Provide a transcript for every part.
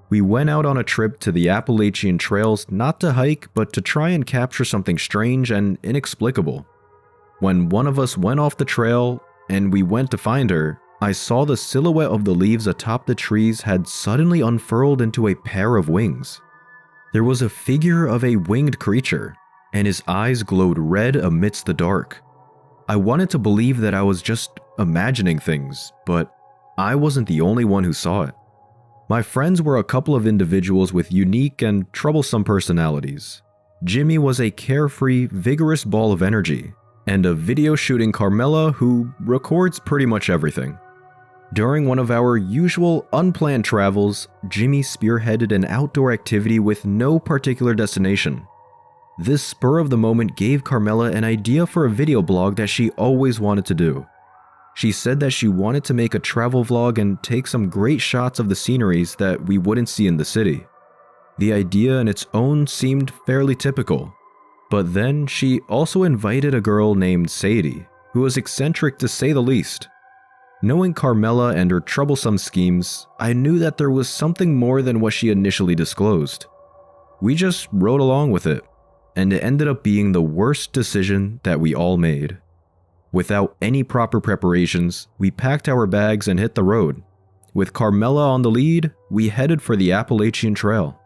We went out on a trip to the Appalachian Trails not to hike, but to try and capture something strange and inexplicable. When one of us went off the trail and we went to find her, I saw the silhouette of the leaves atop the trees had suddenly unfurled into a pair of wings. There was a figure of a winged creature, and his eyes glowed red amidst the dark. I wanted to believe that I was just imagining things, but I wasn't the only one who saw it. My friends were a couple of individuals with unique and troublesome personalities. Jimmy was a carefree, vigorous ball of energy, and a video shooting Carmella who records pretty much everything. During one of our usual unplanned travels, Jimmy spearheaded an outdoor activity with no particular destination. This spur of the moment gave Carmella an idea for a video blog that she always wanted to do. She said that she wanted to make a travel vlog and take some great shots of the sceneries that we wouldn't see in the city. The idea in its own seemed fairly typical, but then she also invited a girl named Sadie, who was eccentric to say the least. Knowing Carmella and her troublesome schemes, I knew that there was something more than what she initially disclosed. We just rode along with it, and it ended up being the worst decision that we all made. Without any proper preparations, we packed our bags and hit the road. With Carmella on the lead, we headed for the Appalachian Trail.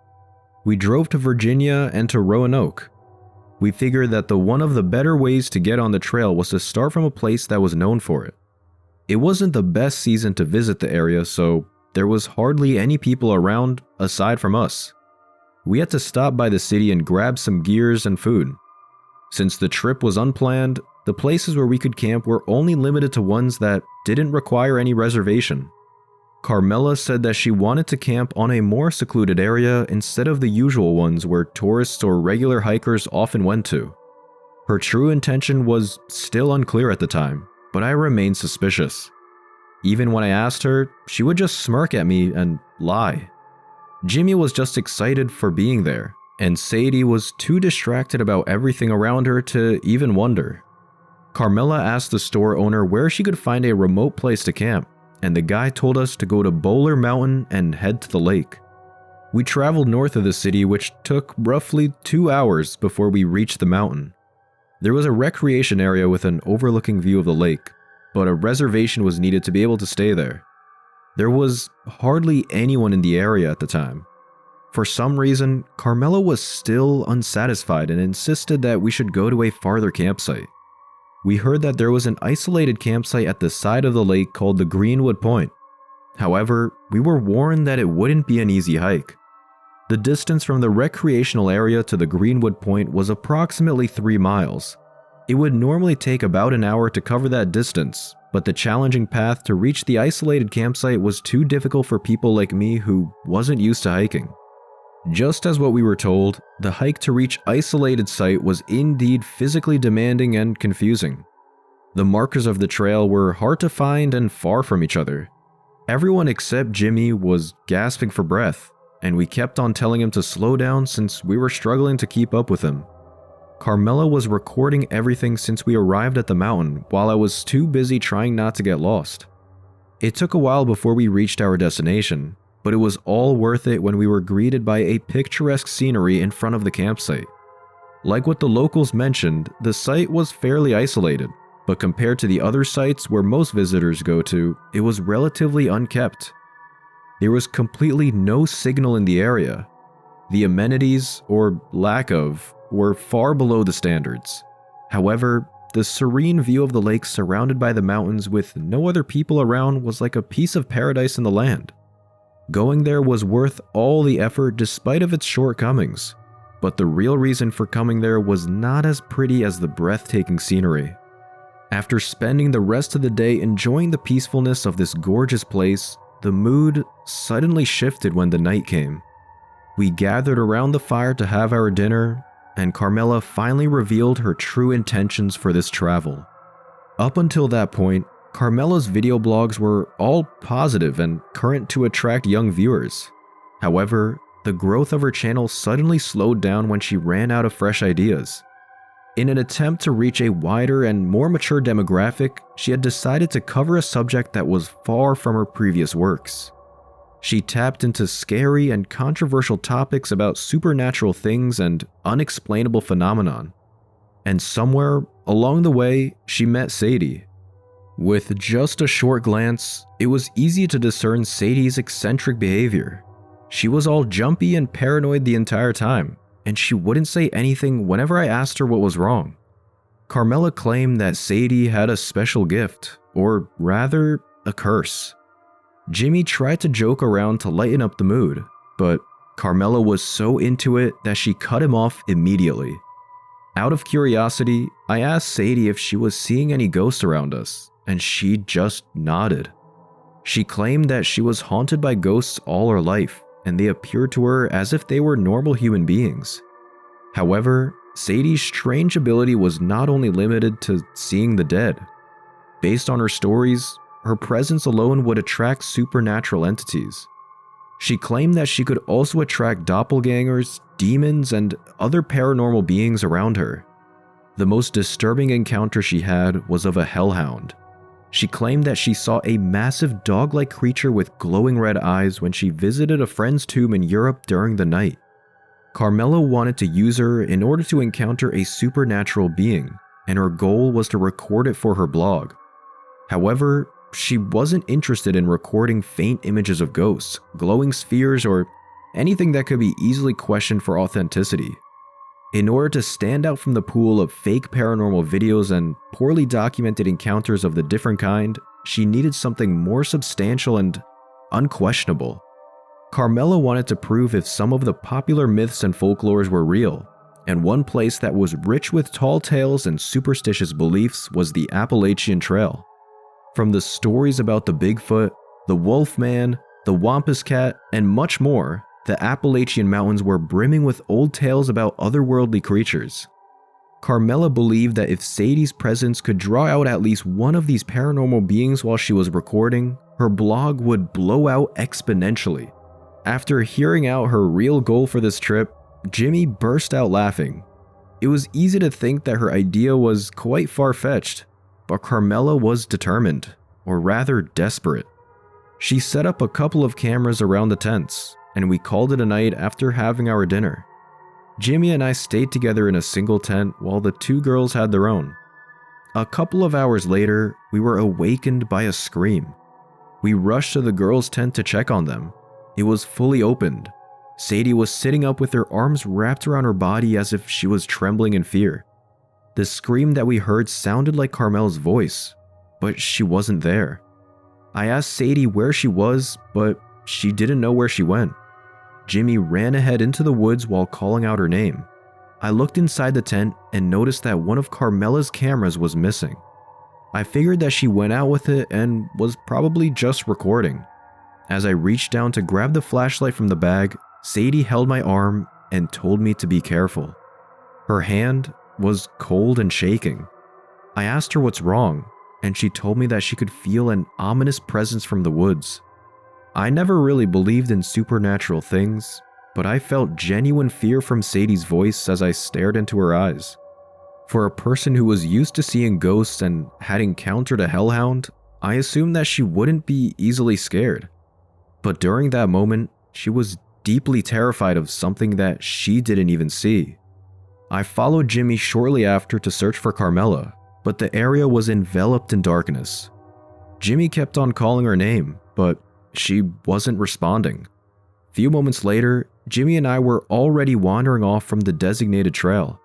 We drove to Virginia and to Roanoke. We figured that one of the better ways to get on the trail was to start from a place that was known for it. It wasn't the best season to visit the area, so there was hardly any people around aside from us. We had to stop by the city and grab some gears and food. Since the trip was unplanned, the places where we could camp were only limited to ones that didn't require any reservation. Carmella said that she wanted to camp on a more secluded area instead of the usual ones where tourists or regular hikers often went to. Her true intention was still unclear at the time, but I remained suspicious. Even when I asked her, she would just smirk at me and lie. Jimmy was just excited for being there, and Sadie was too distracted about everything around her to even wonder. Carmella asked the store owner where she could find a remote place to camp, and the guy told us to go to Bowler Mountain and head to the lake. We traveled north of the city, which took roughly 2 hours before we reached the mountain. There was a recreation area with an overlooking view of the lake, but a reservation was needed to be able to stay there. There was hardly anyone in the area at the time. For some reason, Carmella was still unsatisfied and insisted that we should go to a farther campsite. We heard that there was an isolated campsite at the side of the lake called the Greenwood Point. However, we were warned that it wouldn't be an easy hike. The distance from the recreational area to the Greenwood Point was approximately 3 miles. It would normally take about an hour to cover that distance, but the challenging path to reach the isolated campsite was too difficult for people like me who wasn't used to hiking. Just as what we were told, the hike to reach isolated site was indeed physically demanding and confusing. The markers of the trail were hard to find and far from each other. Everyone except Jimmy was gasping for breath, and we kept on telling him to slow down since we were struggling to keep up with him. Carmella was recording everything since we arrived at the mountain while I was too busy trying not to get lost. It took a while before we reached our destination, but it was all worth it when we were greeted by a picturesque scenery in front of the campsite. Like what the locals mentioned, the site was fairly isolated, but compared to the other sites where most visitors go to, it was relatively unkept. There was completely no signal in the area. The amenities, or lack of, were far below the standards. However, the serene view of the lake surrounded by the mountains with no other people around was like a piece of paradise in the land. Going there was worth all the effort despite of its shortcomings, but the real reason for coming there was not as pretty as the breathtaking scenery. After spending the rest of the day enjoying the peacefulness of this gorgeous place, the mood suddenly shifted when the night came. We gathered around the fire to have our dinner, and Carmella finally revealed her true intentions for this travel. Up until that point, Carmella's video blogs were all positive and current to attract young viewers. However, the growth of her channel suddenly slowed down when she ran out of fresh ideas. In an attempt to reach a wider and more mature demographic, she had decided to cover a subject that was far from her previous works. She tapped into scary and controversial topics about supernatural things and unexplainable phenomenon. And somewhere along the way, she met Sadie. With just a short glance, it was easy to discern Sadie's eccentric behavior. She was all jumpy and paranoid the entire time, and she wouldn't say anything whenever I asked her what was wrong. Carmella claimed that Sadie had a special gift, or rather, a curse. Jimmy tried to joke around to lighten up the mood, but Carmella was so into it that she cut him off immediately. Out of curiosity, I asked Sadie if she was seeing any ghosts around us, and she just nodded. She claimed that she was haunted by ghosts all her life, and they appeared to her as if they were normal human beings. However, Sadie's strange ability was not only limited to seeing the dead. Based on her stories, her presence alone would attract supernatural entities. She claimed that she could also attract doppelgangers, demons, and other paranormal beings around her. The most disturbing encounter she had was of a hellhound. She claimed that she saw a massive dog-like creature with glowing red eyes when she visited a friend's tomb in Europe during the night. Carmella wanted to use her in order to encounter a supernatural being, and her goal was to record it for her blog. However, she wasn't interested in recording faint images of ghosts, glowing spheres, or anything that could be easily questioned for authenticity. In order to stand out from the pool of fake paranormal videos and poorly documented encounters of the different kind, she needed something more substantial and unquestionable. Carmella wanted to prove if some of the popular myths and folklores were real, and one place that was rich with tall tales and superstitious beliefs was the Appalachian Trail. From the stories about the Bigfoot, the Wolfman, the Wampus Cat, and much more, the Appalachian Mountains were brimming with old tales about otherworldly creatures. Carmella believed that if Sadie's presence could draw out at least one of these paranormal beings while she was recording, her blog would blow out exponentially. After hearing out her real goal for this trip, Jimmy burst out laughing. It was easy to think that her idea was quite far-fetched, but Carmella was determined, or rather desperate. She set up a couple of cameras around the tents, and we called it a night after having our dinner. Jimmy and I stayed together in a single tent while the two girls had their own. A couple of hours later, we were awakened by a scream. We rushed to the girls' tent to check on them. It was fully opened. Sadie was sitting up with her arms wrapped around her body as if she was trembling in fear. The scream that we heard sounded like Carmella's voice, but she wasn't there. I asked Sadie where she was, but she didn't know where she went. Jimmy ran ahead into the woods while calling out her name. I looked inside the tent and noticed that one of Carmella's cameras was missing. I figured that she went out with it and was probably just recording. As I reached down to grab the flashlight from the bag, Sadie held my arm and told me to be careful. Her hand was cold and shaking. I asked her what's wrong, and she told me that she could feel an ominous presence from the woods. I never really believed in supernatural things, but I felt genuine fear from Sadie's voice as I stared into her eyes. For a person who was used to seeing ghosts and had encountered a hellhound, I assumed that she wouldn't be easily scared. But during that moment, she was deeply terrified of something that she didn't even see. I followed Jimmy shortly after to search for Carmella, but the area was enveloped in darkness. Jimmy kept on calling her name, but she wasn't responding. Few moments later, Jimmy and I were already wandering off from the designated trail.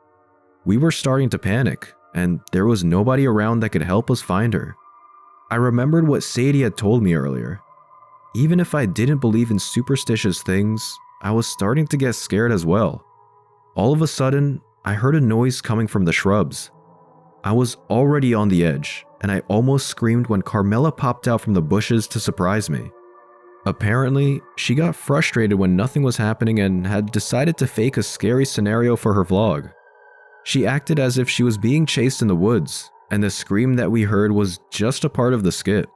We were starting to panic, and there was nobody around that could help us find her. I remembered what Sadie had told me earlier. Even if I didn't believe in superstitious things, I was starting to get scared as well. All of a sudden, I heard a noise coming from the shrubs. I was already on the edge, and I almost screamed when Carmella popped out from the bushes to surprise me. Apparently, she got frustrated when nothing was happening and had decided to fake a scary scenario for her vlog. She acted as if she was being chased in the woods, and the scream that we heard was just a part of the skit.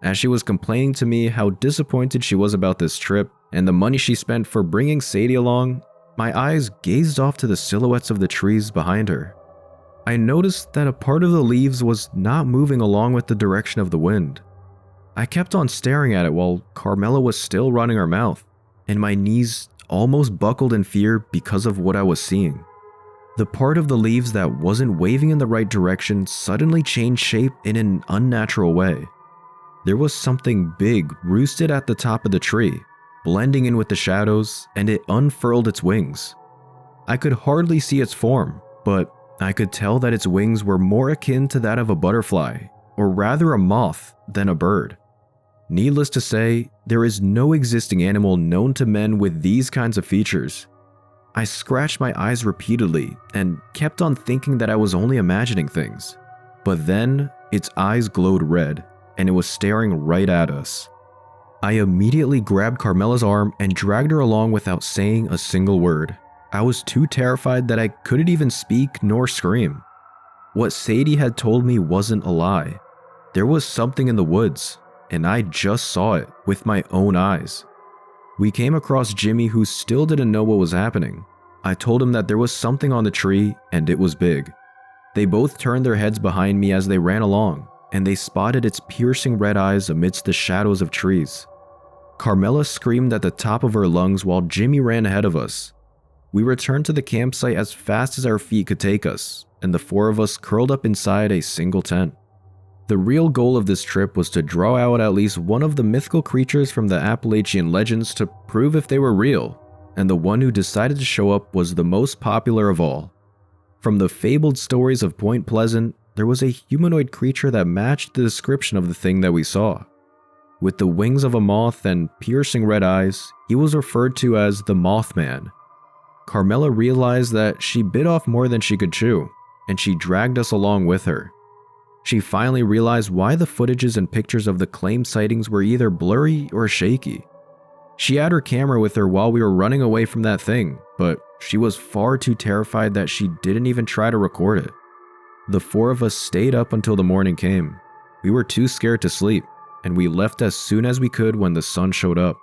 As she was complaining to me how disappointed she was about this trip and the money she spent for bringing Sadie along, my eyes gazed off to the silhouettes of the trees behind her. I noticed that a part of the leaves was not moving along with the direction of the wind. I kept on staring at it while Carmella was still running her mouth, and my knees almost buckled in fear because of what I was seeing. The part of the leaves that wasn't waving in the right direction suddenly changed shape in an unnatural way. There was something big roosted at the top of the tree, blending in with the shadows, and it unfurled its wings. I could hardly see its form, but I could tell that its wings were more akin to that of a butterfly, or rather a moth, than a bird. Needless to say, there is no existing animal known to men with these kinds of features. I scratched my eyes repeatedly and kept on thinking that I was only imagining things. But then, its eyes glowed red, and it was staring right at us. I immediately grabbed Carmella's arm and dragged her along without saying a single word. I was too terrified that I couldn't even speak nor scream. What Sadie had told me wasn't a lie. There was something in the woods, and I just saw it with my own eyes. We came across Jimmy, who still didn't know what was happening. I told him that there was something on the tree, and it was big. They both turned their heads behind me as they ran along, and they spotted its piercing red eyes amidst the shadows of trees. Carmella screamed at the top of her lungs while Jimmy ran ahead of us. We returned to the campsite as fast as our feet could take us, and the four of us curled up inside a single tent. The real goal of this trip was to draw out at least one of the mythical creatures from the Appalachian legends to prove if they were real, and the one who decided to show up was the most popular of all. From the fabled stories of Point Pleasant, there was a humanoid creature that matched the description of the thing that we saw. With the wings of a moth and piercing red eyes, he was referred to as the Mothman. Carmella realized that she bit off more than she could chew, and she dragged us along with her. She finally realized why the footages and pictures of the claimed sightings were either blurry or shaky. She had her camera with her while we were running away from that thing, but she was far too terrified that she didn't even try to record it. The four of us stayed up until the morning came. We were too scared to sleep, and we left as soon as we could when the sun showed up.